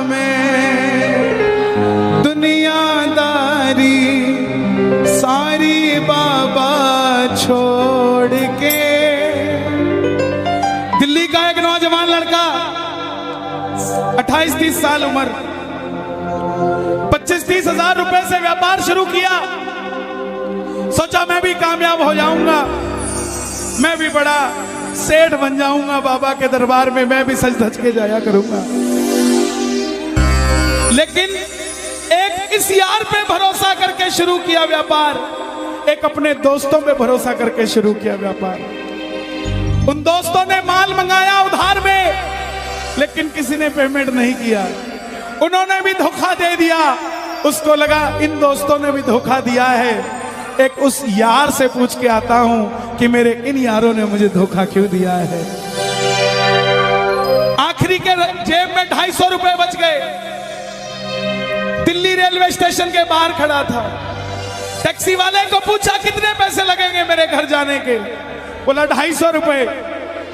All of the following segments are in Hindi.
में दुनियादारी सारी बाबा छोड़ के। दिल्ली का एक नौजवान लड़का 28-30 साल उम्र, 25-30 हजार रुपए से व्यापार शुरू किया। सोचा मैं भी कामयाब हो जाऊंगा, मैं भी बड़ा सेठ बन जाऊंगा, बाबा के दरबार में मैं भी सज धज के जाया करूंगा। लेकिन एक इस यार पे भरोसा करके शुरू किया व्यापार, एक अपने दोस्तों पे भरोसा करके शुरू किया व्यापार। उन दोस्तों ने माल मंगाया उधार में, लेकिन किसी ने पेमेंट नहीं किया। उन्होंने भी धोखा दे दिया। उसको लगा इन दोस्तों ने भी धोखा दिया है, एक उस यार से पूछ के आता हूं कि मेरे इन यारों ने मुझे धोखा क्यों दिया है। आखिरी के जेब में 250 रुपए बच गए। दिल्ली रेलवे स्टेशन के बाहर खड़ा था। टैक्सी वाले को पूछा कितने पैसे लगेंगे मेरे घर जाने के, बोला 250 रुपए।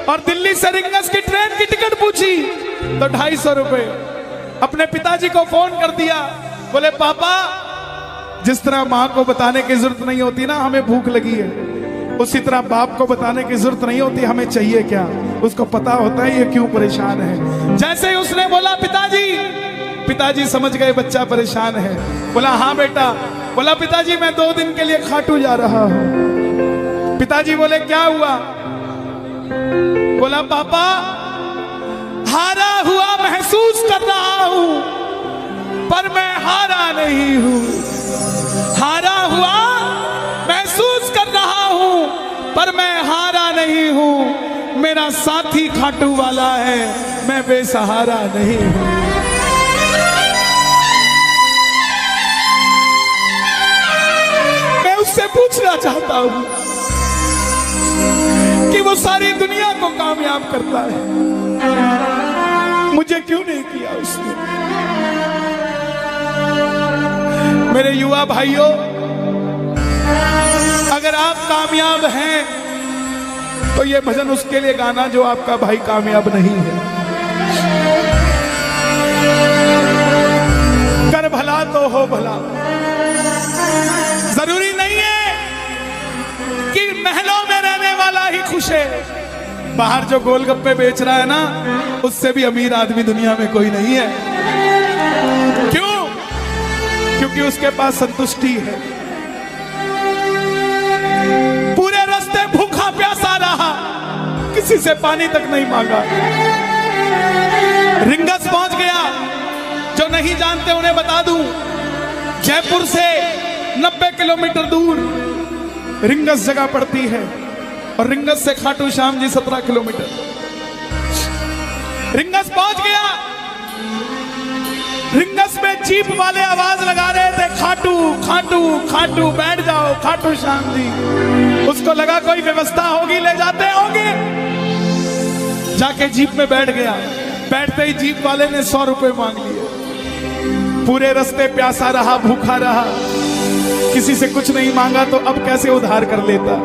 और दिल्ली से रिंगस की ट्रेन की टिकट पूछी तो 250 रुपए। अपने पिताजी को फोन कर दिया, बोले पापा, जिस तरह माँ को बताने की जरूरत नहीं होती ना हमें भूख लगी है, उसी तरह बाप को बताने की जरूरत नहीं होती हमें चाहिए क्या, उसको पता होता है ये क्यों परेशान है। जैसे ही उसने बोला पिताजी, पिताजी समझ गए बच्चा परेशान है। बोला हाँ बेटा। बोला पिताजी मैं 2 दिन के लिए खाटू जा रहा हूं। पिताजी बोले क्या हुआ? बोला पापा, हारा हुआ महसूस कर रहा हूं, पर मैं हारा नहीं हूं। हारा हुआ महसूस कर रहा हूं, पर मैं हारा नहीं हूं। मेरा साथी खाटू वाला है, मैं बेसहारा नहीं हूं। मैं उससे पूछना चाहता हूं कि वो सारी दुनिया को कामयाब करता है, मुझे क्यों नहीं किया उसने? मेरे युवा भाइयों, अगर आप कामयाब हैं तो ये भजन उसके लिए गाना जो आपका भाई कामयाब नहीं है। कर भला तो हो भला। जरूरी नहीं है कि महलों में रहने वाला ही खुश है। बाहर जो गोलगप्पे बेच रहा है ना, उससे भी अमीर आदमी दुनिया में कोई नहीं है। क्यों? क्योंकि उसके पास संतुष्टि है। पूरे रास्ते भूखा प्यासा रहा, किसी से पानी तक नहीं मांगा। रिंगस पहुंच गया। जो नहीं जानते उन्हें बता दूं, जयपुर से 90 किलोमीटर दूर रिंगस जगह पड़ती है, और रिंगस से खाटू श्याम जी 17 किलोमीटर। रिंगस पहुंच गया। रिंगस में जीप वाले आवाज लगा रहे थे, खाटू खाटू खाटू, बैठ जाओ खाटू श्याम जी। उसको लगा कोई व्यवस्था होगी, ले जाते होंगे। जाके जीप में बैठ गया। बैठते ही जीप वाले ने 100 रुपए मांग लिए। पूरे रास्ते प्यासा रहा, भूखा रहा, किसी से कुछ नहीं मांगा तो अब कैसे उधार कर लेता।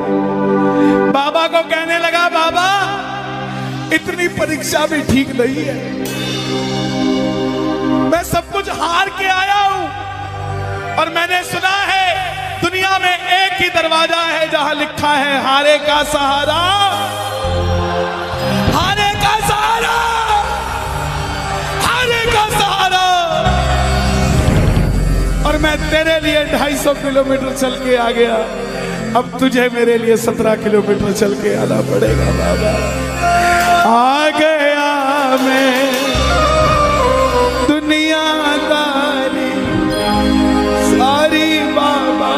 बाबा को कहने लगा, बाबा इतनी परीक्षा भी ठीक नहीं है, मैं सब कुछ हार के आया हूं, और मैंने सुना है दुनिया में एक ही दरवाजा है जहां लिखा है हारे का सहारा, हारे का सहारा, हारे का सहारा। और मैं तेरे लिए 250 किलोमीटर चल के आ गया, अब तुझे मेरे लिए 17 किलोमीटर चल के आना पड़ेगा। बाबा आ गया मैं दुनियादारी सारी बाबा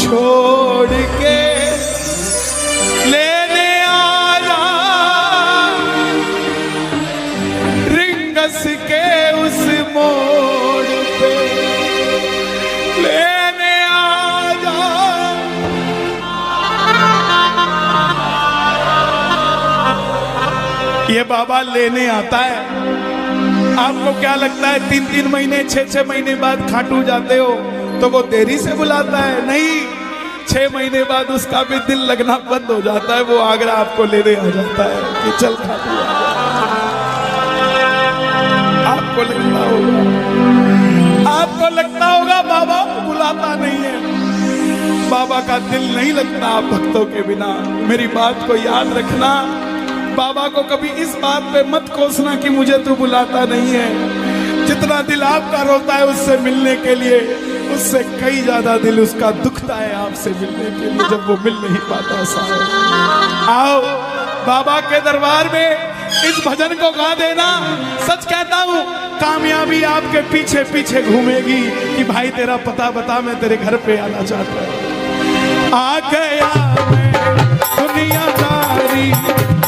छोड़ के, लेने आया रिंगस के उस मोड़ पे, लेने आया। ये बाबा लेने आता है। आपको क्या लगता है 3-3 महीने 6-6 महीने बाद खाटू जाते हो तो वो देरी से बुलाता है? नहीं, 6 महीने बाद उसका भी दिल लगना बंद हो जाता है, वो आगरा आपको लेने आ जाता है कि चल खाटू आ जा। आपको लगता बाबा का दिल नहीं लगता आप भक्तों के बिना। मेरी बात को याद रखना, बाबा को कभी इस बात पे मत कोसना कि मुझे तू बुलाता नहीं है। जितना दिल आपका रोता है उससे मिलने के लिए, उससे कई ज्यादा दिल उसका दुखता है आपसे मिलने के लिए, जब वो मिल नहीं पाता। साहब आओ बाबा के दरबार में इस भजन को गा देना। सच कहता हूँ कामयाबी आपके पीछे पीछे घूमेगी कि भाई तेरा पता बता, मैं तेरे घर पे आना चाहता हूँ। आ गया मैं दुनियादारी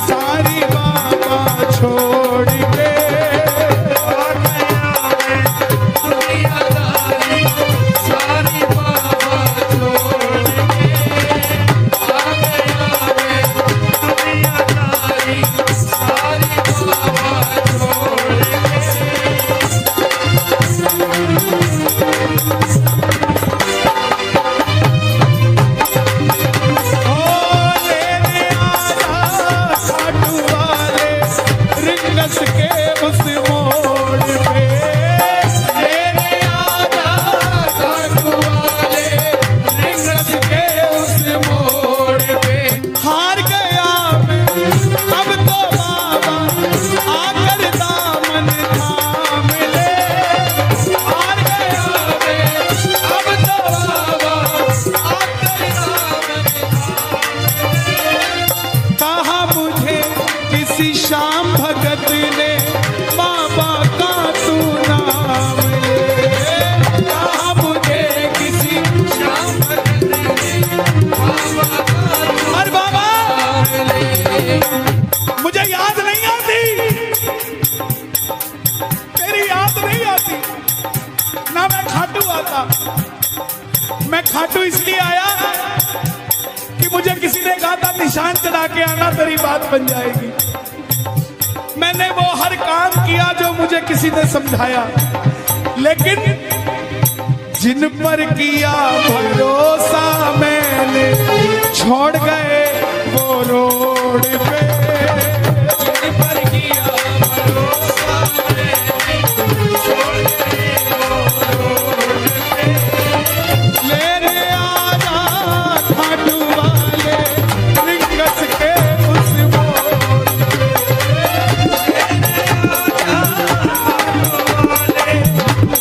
सारी बाबा छोड़ के, आ गया मैं दुनियादारी सारी बाबा छोड़ के, आ गया मैं दुनियादारी सारी बाबा छोड़ मैं खाटू इसलिए आया कि मुझे किसी ने कहा था निशान चढ़ा के आना तेरी बात बन जाएगी। मैंने वो हर काम किया जो मुझे किसी ने समझाया, लेकिन जिन पर किया भरोसा मैंने छोड़ गए वो रोड पे, जिन पर किया भरोसा मैंने छोड़ गए वो रोड पे। लेने आजा खाटू वाले रिंगस के उस मोड़ पे, लेने आजा खाटू वाले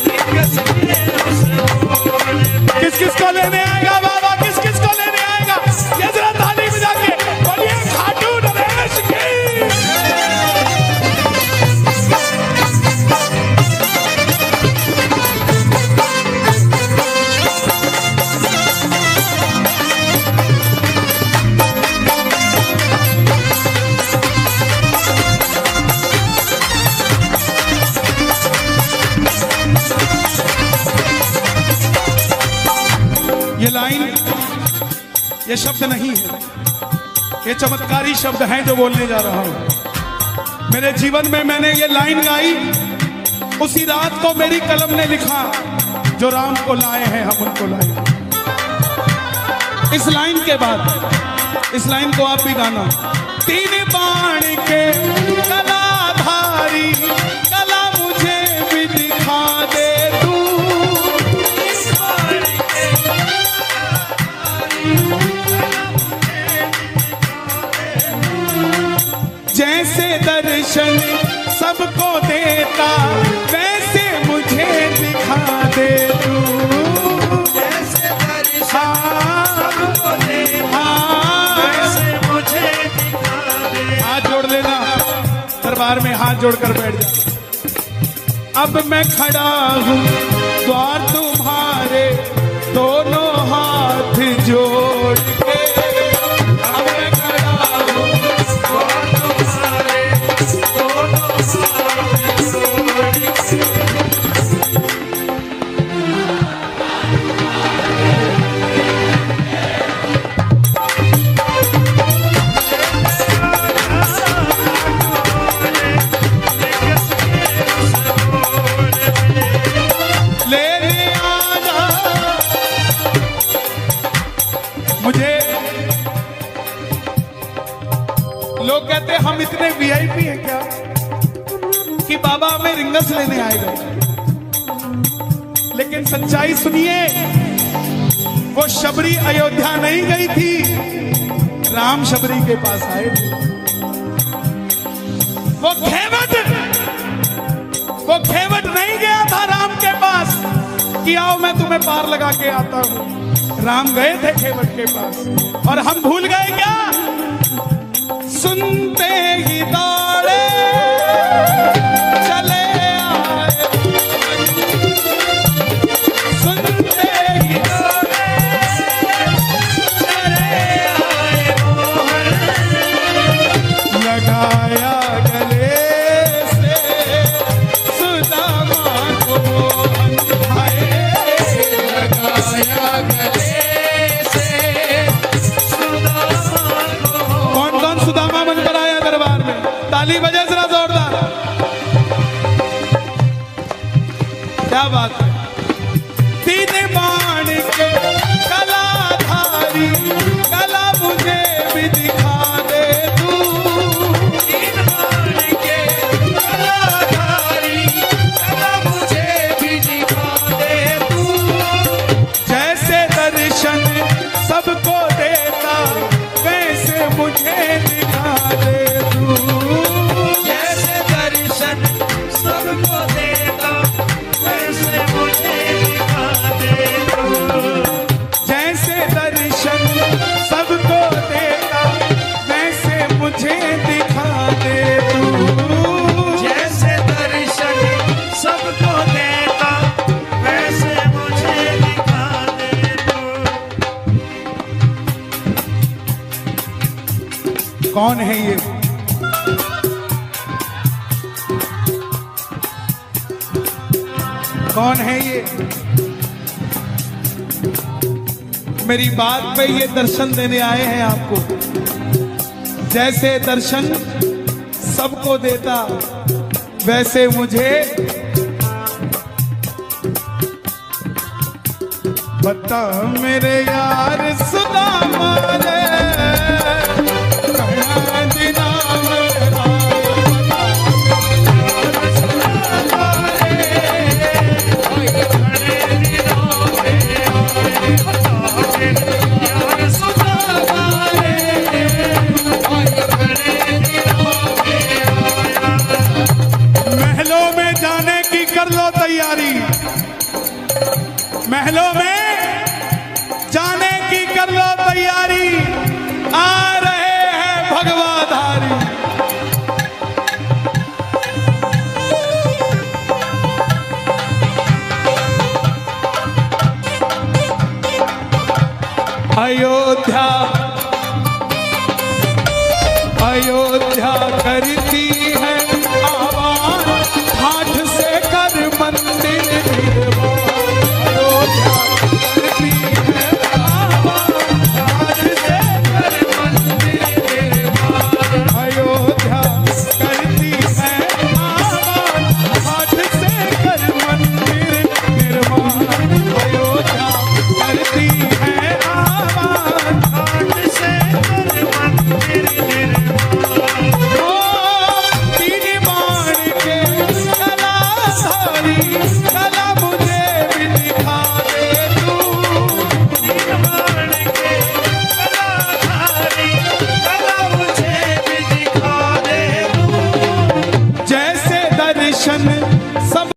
रिंगस के उस मोड़ पे। किस किस को लेने आएगा बाबा, किस किस को लेने आएगा, ये जरा ताली बजा के बोलिए खाटू नरेश की। ये लाइन, ये शब्द नहीं है, ये चमत्कारी शब्द हैं जो बोलने जा रहा हूं। मेरे जीवन में मैंने ये लाइन गाई उसी रात को मेरी कलम ने लिखा, जो राम को लाए हैं हम उनको लाए। इस लाइन के बाद इस लाइन को आप भी गाना। तीन बाण के कलाधारी कला मुझे भी दिखा दे तू, जैसे दर्शन सबको देता वैसे मुझे दिखा दे तू, जैसे दर्शन सबको देता वैसे मुझे दिखा दे। हाथ जोड़ लेना, दरबार में हाथ जोड़कर बैठ जा। अब मैं खड़ा हूँ द्वार तुम्हारे दोनों हाथ जोड़ के, अब मैं खड़ा हूँ द्वार तुम्हारे दोनों हाथ जोड़ के। मुझे लोग कहते हम इतने वीआईपी हैं क्या कि बाबा हमें रिंगस लेने आएगा, लेकिन सच्चाई सुनिए, वो शबरी अयोध्या नहीं गई थी, राम शबरी के पास आए थे। वो खेवट नहीं गया था राम के पास कि आओ मैं तुम्हें पार लगा के आता हूं। राम गए थे खेवट के पास। और हम भूल गए क्या? सुनते ही दौड़े चले आए, सुनते ही दौड़े चले आए, लगाया गले से सुदामा को मोहन, लगाया गले से सुदामा को। कौन कौन सुदामा बनकर आया दरबार में? ताली बजे जरा जोरदार। क्या बात है? तीन बाण के कलाधारी, कला मुझे भी दिखा दे तू। तीन बाण के कलाधारी, कला मुझे भी दिखा दे तू। जैसे दर्शन सबको देता वैसे मुझे दिखा दे तू। जैसे दर्शन सबको देता वैसे मुझे दिखा दे तू। जैसे दर्शन सबको देता वैसे मुझे दिखा दे तू। जैसे दर्शन सबको देता वैसे मुझे दिखा दे तू। कौन है ये? कौन है ये? मेरी बात पे ये दर्शन देने आए हैं आपको। जैसे दर्शन सबको देता वैसे मुझे बता मेरे यार सुदामा रे, कहना दिना मेरा, महलों में जाने की कर लो तैयारी, महलों में जाने की कर लो तैयारी, आ रहे हैं भगवाधारी। अयोध्या अयोध्या करती है आवाज, हाथ से कर मंदिर निर्माण। अयोध्या करती है आवाज, हाथ से कर मंदिर निर्माण। अयोध्या करती है आवाज, हाथ से कर मंदिर निर्माण। अयोध्या करती है आवाज, हाथ से कर मंदिर निर्माण। कला मुझे भी दिखा दे तू। कला मुझे भी दिखा दे तू। जैसे दर्शन सब